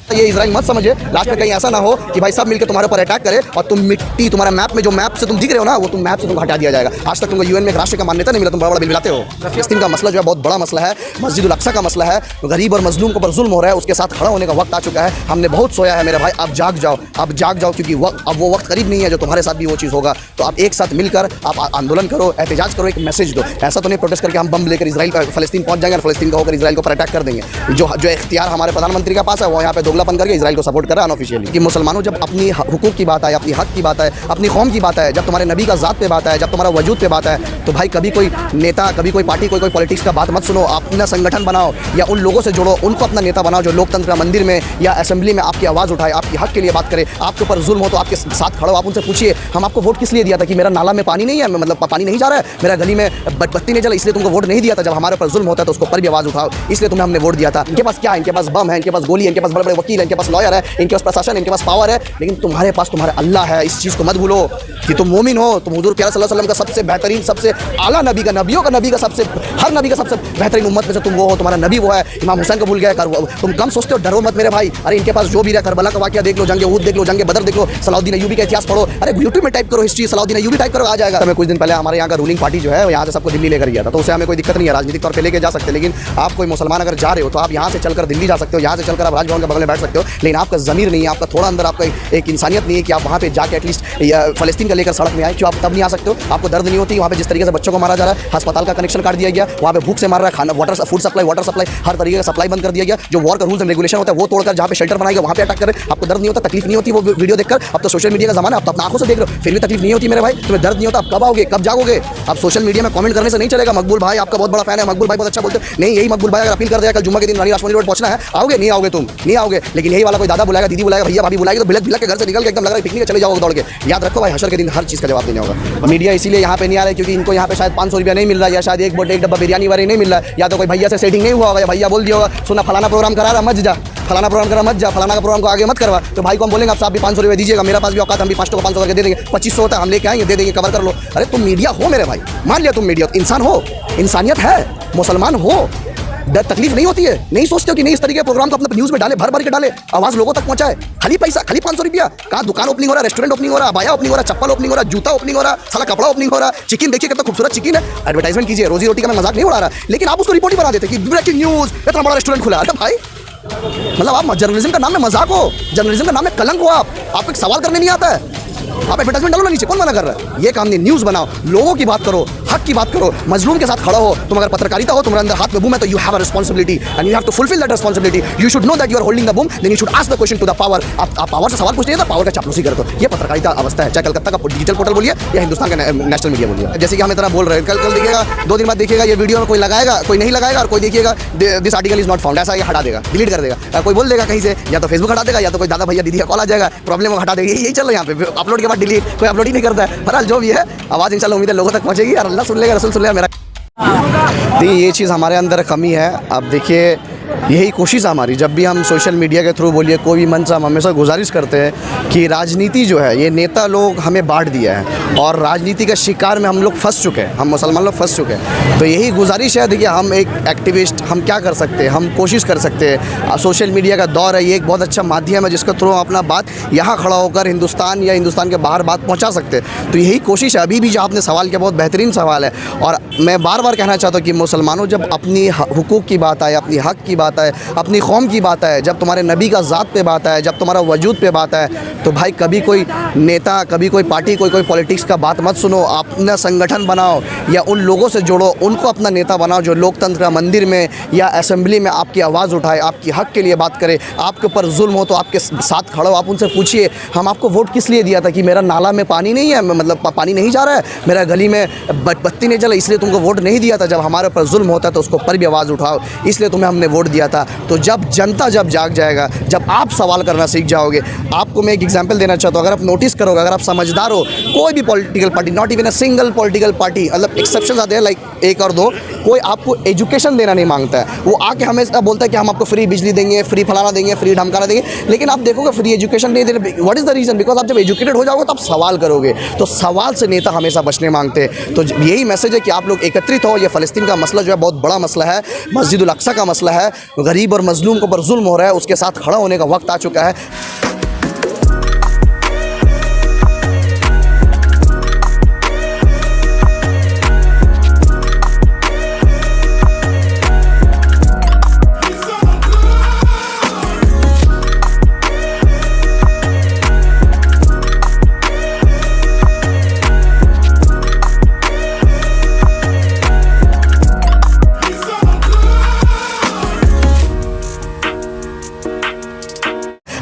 ये इजराइल मत समझे लास्ट में कहीं ऐसा ना हो कि भाई सब मिलकर तुम्हारे ऊपर अटैक करे और तुम मिट्टी तुम्हारा मैप में जो मैप से तुम दिख रहे हो ना वो तुम मैप से तुमको हटा दिया जाएगा। आज तक तुमको यूएन में एक राष्ट्र का मान्यता नहीं मिला, तुम बड़ा बड़ा बिल मिलाते हो। फिलिस्तीन का मसला जो है बहुत बड़ा मसला है, मस्जिदुल अक्सा का मसला है, गरीब और मजलूम के ऊपर जुल्म हो रहा है, उसके साथ खड़ा होने का वक्त आ चुका है। हमने बहुत सोया है मेरे भाई, अब जाग जाओ, अब जाग जाओ, क्योंकि अब वो वक्त करीब नहीं है जो तुम्हारे साथ भी वो चीज़ होगा। तो आप एक साथ मिलकर आप आंदोलन करो, एहतजाज करो, एक मैसेज दो। ऐसा तो नहीं प्रोटेस्ट करके हम बम लेकर इसराइल फलस्तीन पहुंच जाएंगे और फलस्तीन का होकर इसराइल को अटैक कर देंगे। जो इख्तियार हमारे प्रधानमंत्री के पास है वो यहाँ पे दोगलापन करके इसराइल को सपोर्ट कर रहा है अनऑफिशियली। कि मुसलमानों जब अपनी हुकूक की बात आए, अपनी हक की बात आए, अपनी कौम की बात आए, जब तुम्हारे नबी का ज़ात पे बात आए, जब तुम्हारा वजूद पे बात आए, तो भाई कभी कोई नेता, कभी कोई पार्टी, कोई पॉलिटिक्स का बात मत सुनो। अपना संगठन बनाओ या उन लोगों से जुड़ो, उनको अपना नेता बनाओ जो लोकतंत्र मंदिर में या असेंबली में आपकी आवाज़ उठाए, आपकी हक के लिए बात करे, आपके ऊपर जुल्म हो तो आपके साथ खड़ो। आप उनसे पूछिए हम आपको वोट किस लिए दिया था, कि मेरा नाला में पानी नहीं है, मतलब पानी नहीं जा रहा है, मेरा गली में बत्ती नहीं चला, इसलिए तुमको वोट नहीं दिया था। जब हमारे ऊपर जुल्म होता है तो उसको पर भी आवाज़ उठाओ, इसलिए तुम्हें हमने वोट दिया था। इनके पास क्या है? इनके पास बम है, इनके पास गोली है, इनके पास बड़े बड़े वकील है, इनके पास लॉयर है, इनके पास प्रशासन, इनके पास पावर है, लेकिन तुम्हारे पास तुम्हारा अल्लाह है। इस चीज़ को मत भूलो कि तुम मोमिन हो, तुम हुजूर प्यारे सल्लल्लाहु अलैहि वसल्लम का सबसे बेहतरीन, सबसे आला नबी का, नबियों का नबी का सबसे, हर नबी का सबसे बेहतरीन उम्मत में से तुम वो हो। तुम्हारा नबी वो है। इमाम हुसैन को भूल गए, तुम कम सोचते हो। डरो मत मेरे भाई। अरे इनके पास जो भी रहा, करबला का वाक़या देख लो, जंग उहद देख लो, जंग बदर देख लो, सलाउद्दीन अय्यूबी का इतिहास पढ़ो। अरे यूट्यूब में टाइप करो हिस्ट्री, सलाउद्दीन अय्यूबी टाइप करो, आ जाएगा। हमें कुछ दिन पहले हमारे यहाँ का रूलिंग पार्टी जो है यहाँ से सबको दिल्ली लेकर गया था, तो उससे हमें कोई दिक्कत नहीं है, राजनीतिक तौर पर लेके जा सकते। लेकिन आप कोई मुसलमान अगर जा रहे हो तो आप यहाँ से चलकर दिल्ली जा सकते हो, यहाँ से चलकर आप राजभवन के बगल में बैठ सकते हो, लेकिन आपका ज़मीर नहीं है, आपका थोड़ा अंदर आपका एक इंसानियत नहीं है कि आप वहाँ पे जाके एटलीस्ट फलस्तीन का लेकर सड़क में आए। क्यों आप तब नहीं आ सकते हो? आपको दर्द नहीं होती? वहाँ पे जिस तरीके से बच्चों को मारा जा रहा है, अस्पताल का कनेक्शन काट दिया गया, वहाँ पे भूख से मार रहा है, खाना, water, food supply, water supply, हर तरीके का सप्लाई बंद कर दिया गया। जो वॉर का रूल्स एंड रेगुलेशन होता है वो तोड़कर जहाँ पे शेल्टर बनाएगा वहाँ पे अटैक करें। आपको दर्द नहीं होता, तकलीफ नहीं होती वो वीडियो देखकर? अब तो सोशल मीडिया का ज़माना है, आप तो अपना आंखों से देख रहे हो, फिर भी तकलीफ नहीं होती मेरे भाई। तुम्हें दर्द नहीं होता, आप कब आओगे, कब जाओगे? आप सोशल मीडिया में कमेंट करने से नहीं चलेगा। मकबूल भाई आपका बहुत बड़ा फैन है, मकबूल भाई बहुत अच्छा बोलते हैं, नहीं यही मकबूल भाई अगर अपील कर दिया कल जुम्मा के दिन रानी राजमहल रोड पहुंचना है, आओगे? नहीं आओगे, तुम नहीं आओगे। लेकिन यही वाला कोई दादा बुलाएगा, दीदी बुलाएगा, भैया भाभी बुलाएगा, तो बिलक बिलक के घर से निकल के एकदम लग रहा है पिकनिक चले जाओगे दौड़ के। याद रखो भाई, हशर के दिन हर चीज़ का जवाब देना होगा। मीडिया इसीलिए यहाँ पे नहीं आ रहा है क्योंकि इनको यहाँ पे शायद 500 रुपया नहीं मिल रहा है, या शायद एक डब्बा बिरयानी वाली नहीं मिल रहा है, या तो कोई भैया से सेटिंग नहीं हुआ होगा, या भैया बोल दिया होगा सुना फलाना प्रोग्राम करा रहा मत जा, फलाना प्रोग्राम करा मत जा, फलाना का प्रोग्राम को आगे मत करवा। तो भाई को हम बोलेंगे आप भी 500 रुपये दीजिएगा, मेरे पास भी औकात, हम भी 500 को 500 करके दे देंगे, 2500 होता है हम लेके आएंगे, दे देंगे, कवर कर लो। अरे तुम मीडिया हो मेरे भाई, मान लिया तुम मीडिया, इंसान हो, इंसानियत है, मुसलमान हो, तकलीफ नहीं होती है? नहीं सोचते हो कि नहीं इस तरीके के प्रोग्राम को अपने न्यूज़ में डाले, भर भर के डाले, आवाज़ लोगों तक पहुंचाए? खाली पैसा, खाली 500 रुपया, कहाँ दुकान ओपनिंग हो रहा है, रेस्टोरेंट ओपनिंग हो रहा है, बाया ओपनिंग हो रहा है, चप्पल ओपनिंग हो रहा है, जूता ओपनिंग हो रहा है, साला कपड़ा ओपनिंग हो रहा है, चिकन देखिए कितना खूबसूरत चिकन है, एडवर्टाइजमेंट कीजिए। रोजी रोटी का मैं मजाक नहीं उड़ा रहा, लेकिन आप उसको रिपोर्ट ही बना देते कि ब्रेकिंग न्यूज़, इतना बड़ा रेस्टोरेंट खुला है। भाई मतलब आप जर्नलिज्म का नाम में मजाक हो, जर्नलिज्म का नाम में कलंक हो। आप एक सवाल करने नहीं आता है, आप एडवर्टाइजमेंट डालो ना नीचे, कौन मना कर रहा है? ये काम नहीं, न्यूज़ बनाओ, लोगों की बात करो, हक की बात करो, मजलूम के साथ खड़ा हो। तुम अगर पत्रकारिता हो, तुम्हारे अंदर हाथ में बूम है, तो you have a responsibility and you have to fulfil that responsibility. You should know that you are holding the boom, then you should ask the question to the power. आप पावर से सवाल पूछते हैं तो power का चापलूसी करते हो। ये पत्रकारिता अवस्था है, चाहे कलकत्ता का डिजिटल पोर्टल बोलिए या हिंदुस्तान का नेशनल मीडिया बोलिए। जैसे कि हम इतना बोल रहे हैं, कल देखिएगा, 2 दिन बाद देखिएगा ये वीडियो में कोई लगाएगा, कोई नहीं लगाएगा, और कोई देखिएगा this article is not found, ऐसा ये हटा देगा, डिलीट कर देगा। कोई बोल देगा कहीं से, या तो फेसबुक हटा देगा, या तो कोई दादा भैया दीदी का कॉल आ जाएगा, प्रॉब्लम हटा देगा। यही चल रहा है यहाँ पे, अपलोड के बाद डिलीट, कोई अपलोड ही नहीं करता है। बहरहाल जो भी है, आवाज़ इंशाल्लाह उम्मीद है लोगों तक पहुँचेगी और अल्लाह सुन लेगा, रसूल सुन लेगा। मेरा देखिए ये चीज़ हमारे अंदर कमी है। अब देखिए यही कोशिश है हमारी, जब भी हम सोशल मीडिया के थ्रू बोलिए कोई भी मंच, हम हमेशा गुजारिश करते हैं कि राजनीति जो है, ये नेता लोग हमें बांट दिया है और राजनीति का शिकार में हम लोग फंस चुके हैं, हम मुसलमान लोग फंस चुके हैं। तो यही गुजारिश है, देखिए हम एक एक्टिविस्ट, हम क्या कर सकते हैं, हम कोशिश कर सकते हैं। सोशल मीडिया का दौर है, ये एक बहुत अच्छा माध्यम है जिसके थ्रू हम अपना बात यहाँ खड़ा होकर हिंदुस्तान या हिंदुस्तान के बाहर बात पहुँचा सकते हैं। तो यही कोशिश है। अभी भी जो आपने सवाल किया बहुत बेहतरीन सवाल है, और मैं बार बार कहना चाहता हूँ कि मुसलमानों जब अपनी हुकूक की बात आए, अपनी हक की बात आए, अपनी कौम की बात आए, जब तुम्हारे नबी का ज़ात पे बात आए, जब तुम्हारा वजूद पे बात आए, तो भाई कभी कोई नेता, कभी कोई पार्टी, कोई पॉलिटिक्स का बात मत सुनो। अपना संगठन बनाओ या उन लोगों से जुड़ो, उनको अपना नेता बनाओ जो लोकतंत्र मंदिर में या असेंबली में आपकी आवाज़ उठाए, आपकी हक के लिए बात करे, आपके ऊपर जुल्म हो तो आपके साथ खड़ो। आप उनसे पूछिए हम आपको वोट किस लिए दिया था, कि मेरा नाला में पानी नहीं है, मतलब पानी नहीं जा रहा है, मेरा गली में बत्ती नहीं चला, इसलिए तुमको वोट नहीं दिया था। जब हमारे ऊपर जुल्म होता है तो उसको पर भी आवाज़ उठाओ, इसलिए तुम्हें हमने वोट दिया था। तो जब जनता जब जाग जाएगा, जब आप सवाल करना सीख जाओगे। आपको मैं एक एग्जांपल देना चाहता हूँ, अगर आप नोटिस करोगे, अगर आप समझदार हो, कोई भी political party, not even a single political party, मतलब एक्सेप्शन आते हैं लाइक 1 और 2, कोई आपको एजुकेशन देना नहीं मांगता है। वो आके हमेशा बोलता है कि हम आपको फ्री बिजली देंगे, फ्री फलाना देंगे, फ्री ढमकाना देंगे, लेकिन आप देखोगे फ्री एजुकेशन नहीं दे रहे। What is the reason? Because आप जब एजुकेटेड हो जाओगे तो आप सवाल करोगे, तो सवाल से नेता हमेशा बचने मांगते हैं। तो यही मैसेज है कि आप लोग एकत्रित हो। ये फ़लस्तीन का मसला जो है बहुत बड़ा मसला है, मस्जिदुल अक्सा का मसला है, गरीब और मजलूम के ऊपर जुल्म हो रहा है, उसके साथ खड़ा होने का वक्त आ चुका है।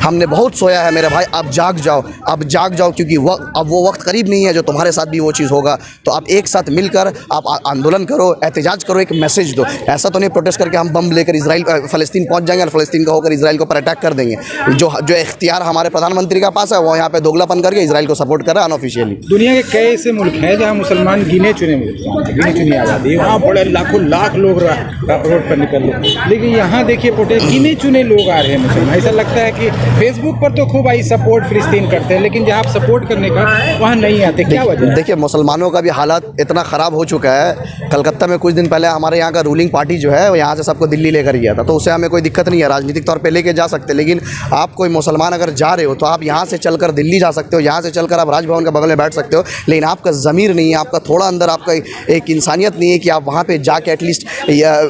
हमने बहुत सोया है मेरे भाई, अब जाग जाओ, अब जाग जाओ, क्योंकि अब वो वक्त करीब नहीं है जो तुम्हारे साथ भी वो चीज़ होगा। तो आप एक साथ मिलकर आप आंदोलन करो, एहतजाज करो, एक मैसेज दो। ऐसा तो नहीं प्रोटेस्ट करके हम बम लेकर इसराइल फ़लस्तीन पहुंच जाएंगे और फ़लस्तीन का होकर इसराइल के ऊपर अटैक कर देंगे। जो इख्तियार हमारे प्रधानमंत्री का पास है वो यहाँ पे दोगलापन करके इसराइल को सपोर्ट कर रहा है अनऑफिशियली। दुनिया के कई ऐसे मुल्क हैं जहाँ मुसलमान गिने चुनी आबादी, वहाँ बड़े लाखों लाख लोग रोड पर निकल रहे, लेकिन यहाँ देखिए प्रोटेस्ट गिने चुने लोग आ रहे हैं मुसलमान। ऐसा लगता है कि फेसबुक पर तो खूब आई सपोर्ट फिलिस्तीन करते हैं, लेकिन जहाँ आप सपोर्ट करने का वहाँ नहीं आते, क्या वजह? देखिए मुसलमानों का भी हालात इतना ख़राब हो चुका है। कलकत्ता में कुछ दिन पहले हमारे यहाँ का रूलिंग पार्टी जो है वो यहाँ से सबको दिल्ली लेकर गया था, तो उससे हमें कोई दिक्कत नहीं है, राजनीतिक तौर पे लेके जा सकते। लेकिन आप कोई मुसलमान अगर जा रहे हो तो आप यहाँ से चलकर दिल्ली जा सकते हो, यहाँ से चलकर आप राजभवन के बगल में बैठ सकते हो, लेकिन आपका ज़मीर नहीं है, आपका थोड़ा अंदर आपका एक इंसानियत नहीं है कि आप वहाँ पर जाके एटलीस्ट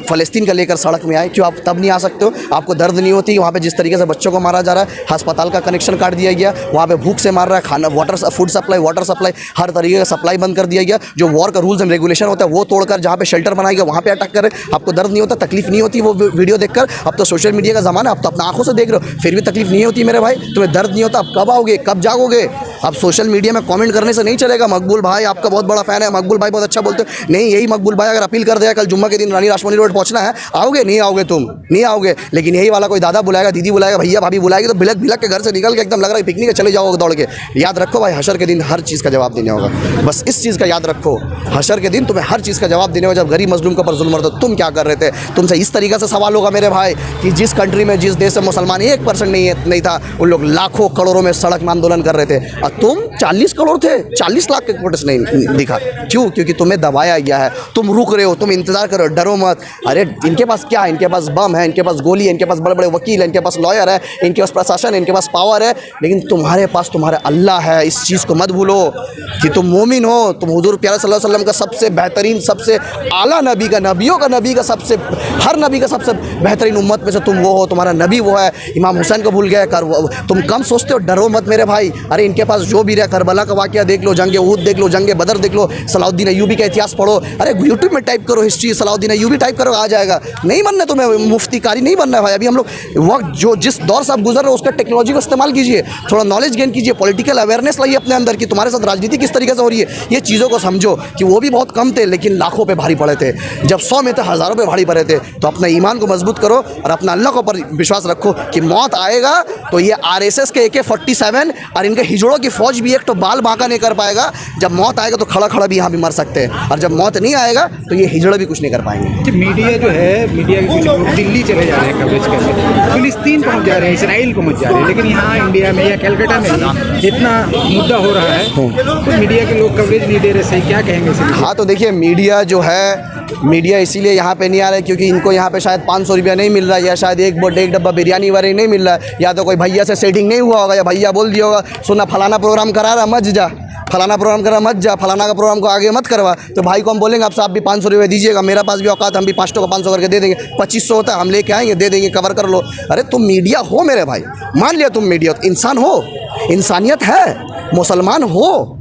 फ़लस्तीन का लेकर सड़क में आए। क्यों आप तब नहीं आ सकते हो? आपको दर्द नहीं होती वहाँ पर जिस तरीके से बच्चों को मारा जा रहा है, अस्पताल का कनेक्शन काट दिया गया, वहाँ पे भूख से मार रहा है, खाना फूड सप्लाई हर तरीके का सप्लाई बंद कर दिया गया। जो वॉर का रूल्स एंड रेगुलेशन होता है वो तोड़कर जहाँ पे शेल्टर बनाया गया वहाँ पे अटैक कर रहे। आपको दर्द नहीं होता, तकलीफ नहीं होती वो वीडियो देखकर? अब तो सोशल मीडिया का ज़माना, अब तो अपना आंखों से देख रहे हो, फिर भी तकलीफ नहीं होती मेरे भाई? तुम्हें दर्द नहीं होता? अब कब आओगे, कब जागोगे? अब सोशल मीडिया में कमेंट करने से नहीं चलेगा। मकबूल भाई आपका बहुत बड़ा फ़ैन है, मकबूल भाई बहुत अच्छा बोलते हो, नहीं यही मकबूल भाई अगर अपील कर दिया कल जुम्मा के दिन रानी रासमणी रोड पहुँचना है, आओगे? नहीं आओगे, तुम नहीं आओगे। लेकिन यही वाला कोई दादा बुलाएगा, दीदी बुलाएगा, भैया भाभी बुलाएगी, तो भिलक भिलक के घर से निकल के एकदम लग रहा है पिकनिक चले जाओगे दौड़ के। याद रखो भाई, हशर के दिन हर चीज़ का जवाब देना होगा, बस इस चीज़ का याद रखो। हशर के दिन तुम्हें हर चीज़ का जवाब देने होगा। जब गरीब मजलूम के ऊपर जुल्म होता तुम क्या कर रहे थे? तुमसे इस तरीके से सवाल होगा मेरे भाई कि जिस कंट्री में, जिस देश में मुसलमान 1% नहीं था, उन लोग लाखों करोड़ों में सड़क में आंदोलन कर रहे थे, और तुम 40 करोड़ थे, 40 लाख के प्रोटेस्ट नहीं दिखा। क्यों? क्योंकि तुम्हें दबाया गया है, तुम रुक रहे हो, तुम इंतजार करो, डरो मत। अरे इनके पास क्या है? इनके पास बम है, इनके पास गोली है, इनके पास बड़े बड़े वकील है, इनके पास लॉयर है, इनके पास प्रशासन है, इनके पास पावर है, लेकिन तुम्हारे पास तुम्हारा अल्लाह है। इस चीज़ को मत भूलो कि तुम मोमिन हो, तुम हुजूर प्यारे सल्लल्लाहु अलैहि वसल्लम का सबसे बेहतरीन, सबसे आला नबी का, नबियों का नबी का सबसे, हर नबी का सबसे बेहतरीन उम्मत में से तुम वो हो, तुम्हारा नबी वो है। इमाम हुसैन को भूल गए कर, तुम कम सोचते हो, डरो मत मेरे भाई। अरे इनके पास जो भी रहा, करबला का वाक़या देख लो, जंग उहद देख लो, जंग बदर देख लो, सलाउद्दीन अय्यूबी का इतिहास पढ़ो। अरे यूट्यूब में टाइप करो हिस्ट्री सलाउद्दीन अय्यूबी टाइप करो, आ जाएगा। नहीं बनना तुम्हें मुफ्ती कारी नहीं बनना है भाई। अभी हम लोग वक्त जो जिस दौर से आप गुजर रहे हो उसका टेक्नोलॉजी का इस्तेमाल कीजिए, थोड़ा नॉलेज गेन कीजिए, पॉलिटिकल अवेयरनेस लाइए अपने अंदर कि तुम्हारे साथ राजनीति किस तरीके से हो रही है। ये चीज़ों को समझो कि वो भी बहुत कम थे लेकिन लाखों पे भारी पड़े थे। जब 100 में थे हज़ारों पे भारी पड़े थे। तो अपना ईमान को मजबूत करो और अपना अल्लाह के ऊपर विश्वास रखो कि मौत आएगा तो ये RSS के AK-47 और इनके हिजड़ों की फौज भी एक तो बाल बांका नहीं कर पाएगा। जब मौत आएगा तो खड़ा खड़ा भी यहाँ भी मर सकते हैं, और जब मौत नहीं आएगा तो ये हिजड़े भी कुछ नहीं कर पाएंगे। मीडिया जो है, मीडिया के कुछ लोग दिल्ली चले जा रहे हैं कवरेज करने, फिलिस्तीन पहुँच जा रहे हैं, इसराइल पहुँच जा रहे हैं, लेकिन यहाँ इंडिया में या कलकत्ता में जितना मुद्दा हो रहा है तो मीडिया के लोग कवरेज नहीं दे रहे। सही क्या कहेंगे? हाँ तो देखिए मीडिया जो है, मीडिया इसीलिए यहाँ पे नहीं आ रहा है क्योंकि इनको यहाँ पे शायद 500 रुपया नहीं मिल रहा है, या शायद एक डब्बा बिरयानी वाले नहीं मिल रहा है, या तो कोई भैया से सेटिंग नहीं हुआ होगा, या भैया बोल दिया होगा सुना फलाना प्रोग्राम करा रहा मत जा, फलाना प्रोग्राम करा मत जा, फलाना का प्रोग्राम को आगे मत करवा। तो भाई को हम बोलेंगे आप भी 500 रुपये दीजिएगा, मेरा पास भी औकात, हम भी 500 का 500 करके दे देंगे, 2500 होता है हम लेके आएंगे, दे देंगे, कवर कर लो। अरे तुम मीडिया हो मेरे भाई, मान लिया तुम मीडिया, तो इंसान हो, इंसानियत है, मुसलमान हो,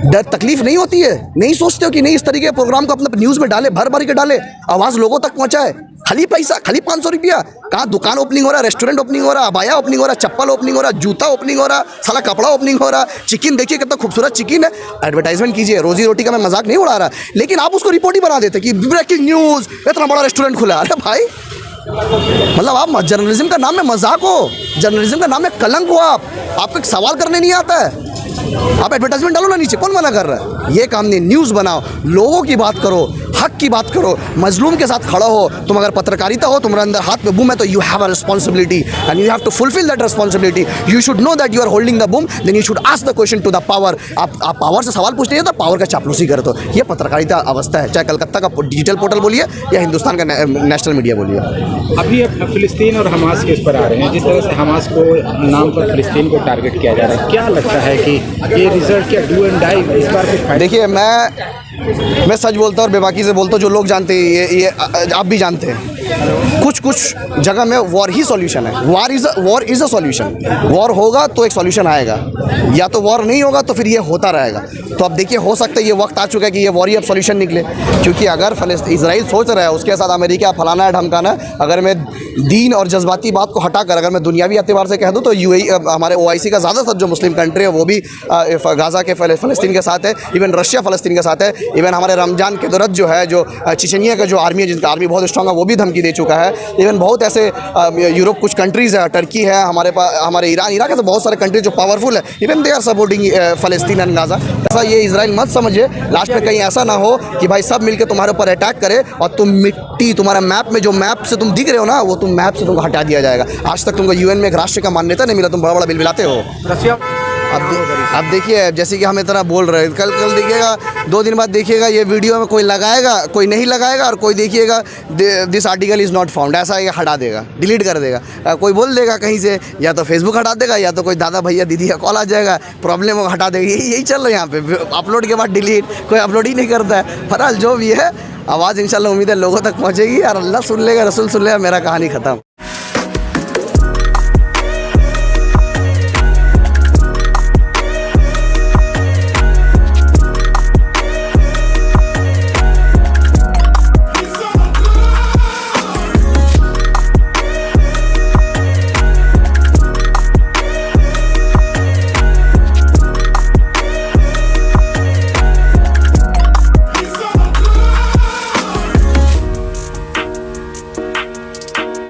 डर तकलीफ नहीं होती है? नहीं सोचते हो कि नहीं इस तरीके के प्रोग्राम को अपने न्यूज़ में डाले, भर भर के डाले, आवाज़ लोगों तक पहुँचाए? खाली पैसा, खाली 500 रुपया, कहाँ दुकान ओपनिंग हो रहा है, रेस्टोरेंट ओपनिंग हो रहा है, अबाया ओपनिंग हो रहा है, चप्पल ओपनिंग हो रहा है, जूता ओपनिंग हो रहा है, साला कपड़ा ओपनिंग हो रहा है, चिकन देखिए कितना खूबसूरत चिकन है, एडवर्टाइजमेंट कीजिए। रोजी रोटी का मैं मजाक नहीं उड़ा रहा, लेकिन आप उसको रिपोर्ट ही बना देते कि ब्रेकिंग न्यूज़ इतना बड़ा रेस्टोरेंट खुला। अरे भाई मतलब आप जर्नलिज्म का नाम में मजाक हो, जर्नलिज्म का नाम में कलंक हो। आपको एक सवाल करने नहीं आता है, आप एडवर्टाइजमेंट डालो ना नीचे, कौन मना कर रहा है? ये काम नहीं। न्यूज़ बनाओ, लोगों की बात करो, हक की बात करो, मजलूम के साथ खड़ा हो। तुम अगर पत्रकारिता हो, तुम्हारे अंदर हाथ में बूम है, तो you have a responsibility and you have to fulfil that responsibility. You should know that you are holding the boom, then you should ask the question to the power. आप पावर से सवाल पूछते हैं तो power का चापलूसी करते हो। ये पत्रकारिता अवस्था है, चाहे कलकत्ता का डिजिटल पोर्टल बोलिए या हिंदुस्तान का नेशनल मीडिया बोलिए। अभी अब फिलिस्तीन और हमास के इस पर आ रहे हैं, जिस तरह से हमास को नाम पर फिलिस्तीन को टारगेट किया जा रहा है, क्या लगता है कि ये रिजल्ट क्या डू एंड डाई इस बार कुछ फायदा? देखिए, मैं सच बोलता हूँ और बेबाकी से बोलता हूँ, जो लोग जानते हैं ये आप भी जानते हैं, कुछ जगह में वॉर ही सॉल्यूशन है। War is a solution. War होगा तो एक सॉल्यूशन आएगा, या तो वॉर नहीं होगा तो फिर ये होता रहेगा। तो अब देखिए, हो सकता है ये वक्त आ चुका है कि ये वॉर ही अब सॉल्यूशन निकले, क्योंकि अगर इजराइल सोच रहा है उसके साथ अमेरिका फलाना है ढमकाना। अगर मैं दीन और जज्बाती बात को हटाकर अगर मैं दुनियावी एतबार से कह दूँ तो हमारे OIC का ज़्यादातर जो मुस्लिम कंट्री है वो भी गाज़ा के फ़लस्तीन के साथ है, इवन रशिया फ़लस्तीन के साथ है। इवन हमारे रमज़ान के दौरान जो है, जो चेचनिया का जो आर्मी है, जिनका आर्मी बहुत स्ट्रॉन्ग है, वो भी धमकी दे चुका है। इवन बहुत ऐसे यूरोप कुछ कंट्रीज़ है, टर्की है, हमारे इराक है, तो बहुत सारे कंट्री जो पावरफुल है, even they are supporting Palestine and Gaza. ऐसा ये इजराइल मत समझिए, लास्ट में कहीं ऐसा ना हो कि भाई सब मिलकर तुम्हारे ऊपर अटैक करे और तुम मिट्टी, तुम्हारा मैप में जो मैप से तुम दिख रहे हो ना, वो तुम मैप से तुमको हटा दिया जाएगा। आज तक तुमको UN में एक राष्ट्र का मान्यता नहीं मिला, तुम बड़ा बड़ा बिल बिलाते हो। अब देखिए, जैसे कि हम इतना बोल रहे हैं, कल देखिएगा, 2 दिन बाद देखिएगा, ये वीडियो में कोई लगाएगा, कोई नहीं लगाएगा, और कोई देखिएगा this article is not found, ऐसा ये हटा देगा, डिलीट कर देगा। कोई बोल देगा कहीं से, या तो फेसबुक हटा देगा, या तो कोई दादा भैया दीदी का कॉल आ जाएगा, प्रॉब्लम को हटा देगा। यही चल रहा है यहाँ पे, अपलोड के बाद डिलीट, कोई अपलोड ही नहीं करता है। बहरहाल जो भी है, आवाज़ इंशाल्लाह उम्मीद है लोगों तक पहुँचेगी और अल्लाह सुन लेगा, रसूल सुन लेगा, मेरा कहानी ख़त्म।